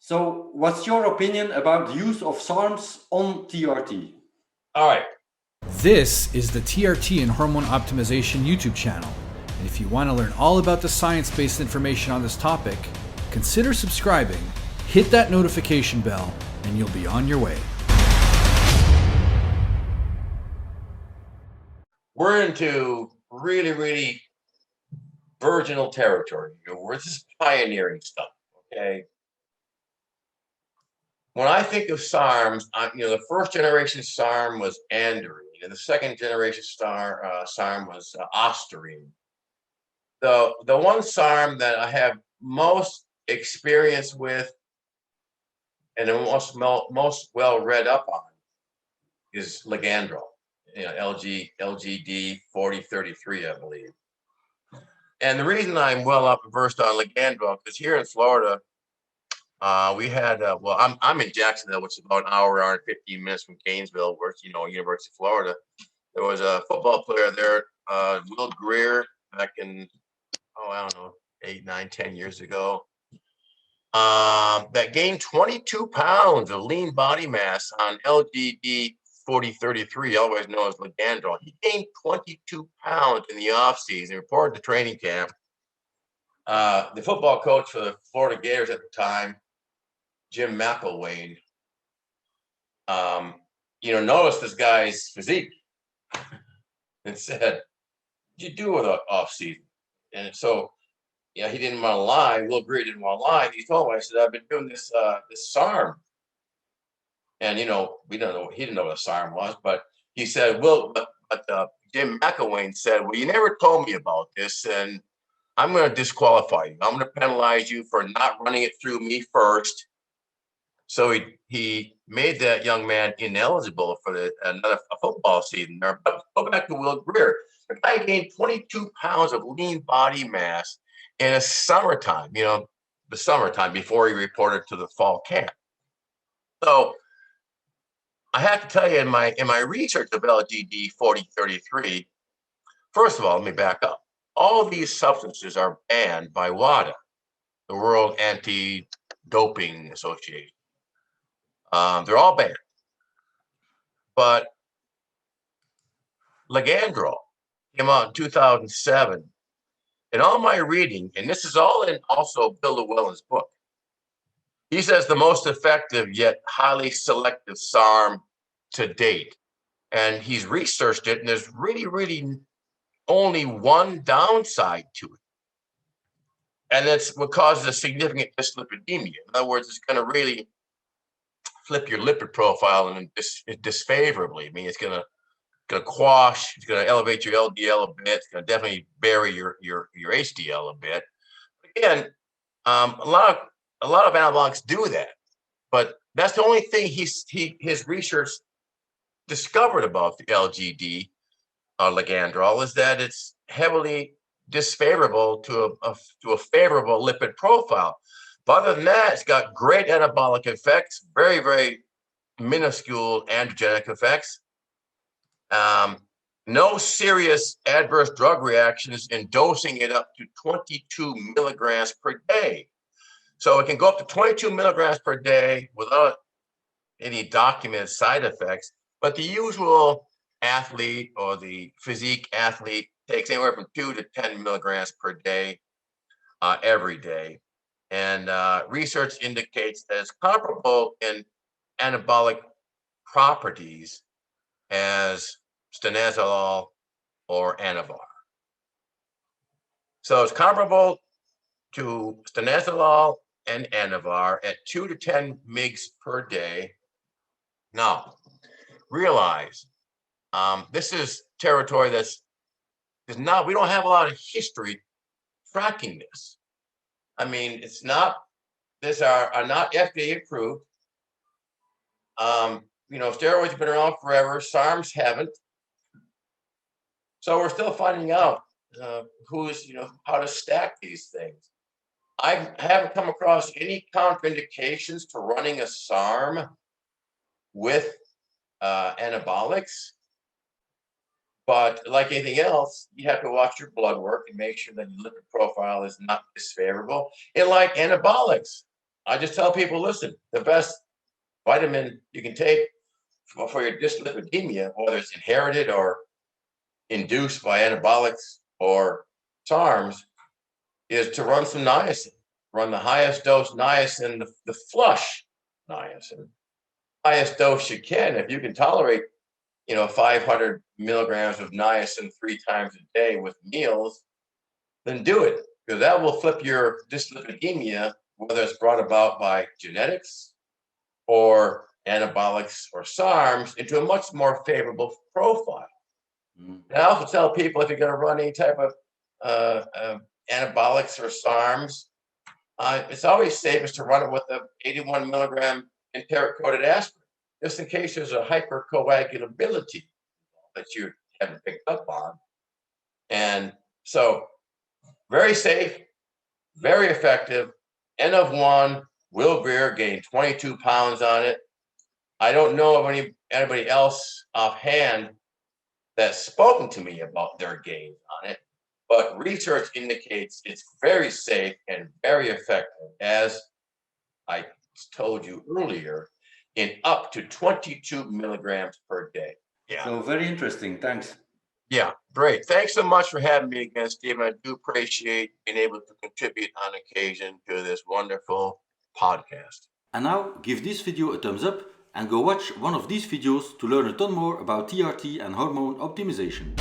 So what's your opinion about the use of SARMs on TRT? All right. This is the TRT and Hormone Optimization YouTube channel. And if you want to learn all about the science-based information on this topic, consider subscribing, hit that notification bell, and you'll be on your way. We're into really virginal territory. We're just pioneering stuff, okay? When I think of SARMs, the first generation SARM was androgen, and the second generation SARM was ostarine. The one SARM that I have most experience with and most well read up on is ligandrol, LGD 4033, I believe. And the reason I'm well up and versed on ligandrol is here in Florida, we had I'm in Jacksonville, which is about an hour and 15 minutes from Gainesville, where it's University of Florida. There was a football player there, Will Greer, back in I don't know 8, 9, 10 years ago, that gained 22 pounds of lean body mass on LGD 4033, otherwise known as ligandrol. He gained 22 pounds in the offseason, reported to training camp. The football coach for the Florida Gators at the time, Jim McElwain, noticed this guy's physique and said, "What'd you do with the offseason?" And so, he didn't want to lie. Will Greer didn't want to lie. He told me, I said, "I've been doing this SARM." And, he didn't know what a SARM was, but he said, Jim McElwain said, "Well, you never told me about this, and I'm going to disqualify you. I'm going to penalize you for not running it through me first." So he made that young man ineligible for another football season. But go back to Will Greer. The guy gained 22 pounds of lean body mass in the summertime before he reported to the fall camp. So I have to tell you, in my research of LGD 4033, first of all, let me back up. All of these substances are banned by WADA, the World Anti-Doping Association. They're all banned. But ligandrol came out in 2007. In all my reading, and this is all in also Bill Llewellyn's book, he says the most effective yet highly selective SARM to date. And he's researched it, and there's really only one downside to it. And that's what causes a significant dyslipidemia. In other words, it's going to really flip your lipid profile and disfavorably. I mean, it's going to quash, it's going to elevate your LDL a bit, it's going to definitely bury your HDL a bit. Again, a lot of anabolics do that, but that's the only thing his research discovered about the LGD ligandrol is that it's heavily disfavorable to a favorable lipid profile. But other than that, it's got great anabolic effects, very minuscule androgenic effects. No serious adverse drug reactions in dosing it up to 22 milligrams per day. So it can go up to 22 milligrams per day without any documented side effects. But the usual athlete or the physique athlete takes anywhere from 2 to 10 milligrams per day every day. And research indicates that it's comparable in anabolic properties as stanozolol or Anavar. So it's comparable to stanozolol and Anavar at 2 to 10 mg per day. Now, realize this is territory we don't have a lot of history tracking this. I mean, these are not FDA approved. Steroids have been around forever. SARMs haven't. So we're still finding out how to stack these things. I haven't come across any contraindications to running a SARM with anabolics. But like anything else, you have to watch your blood work and make sure that your lipid profile is not disfavorable. And like anabolics, I just tell people, listen, the best vitamin you can take for your dyslipidemia, whether it's inherited or induced by anabolics or SARMs, is to run some niacin. Run the highest dose niacin, the flush niacin, highest dose you can. If you can tolerate, 500 milligrams of niacin 3 times a day with meals, then do it, because that will flip your dyslipidemia, whether it's brought about by genetics or anabolics or SARMs, into a much more favorable profile. And I also tell people, if you're going to run any type of anabolics or SARMs, it's always safest to run it with a 81 milligram enteric-coated aspirin, just in case there's a hypercoagulability that you haven't picked up on. And so, very safe, very effective. N of 1, Will Greer gained 22 pounds on it. I don't know of anybody else offhand that's spoken to me about their gains on it, but research indicates it's very safe and very effective, as I told you earlier, in up to 22 milligrams per day. Yeah. So very interesting. Thanks. Yeah, great. Thanks so much for having me again, Stephen. I do appreciate being able to contribute on occasion to this wonderful podcast. And now give this video a thumbs up and go watch one of these videos to learn a ton more about TRT and hormone optimization.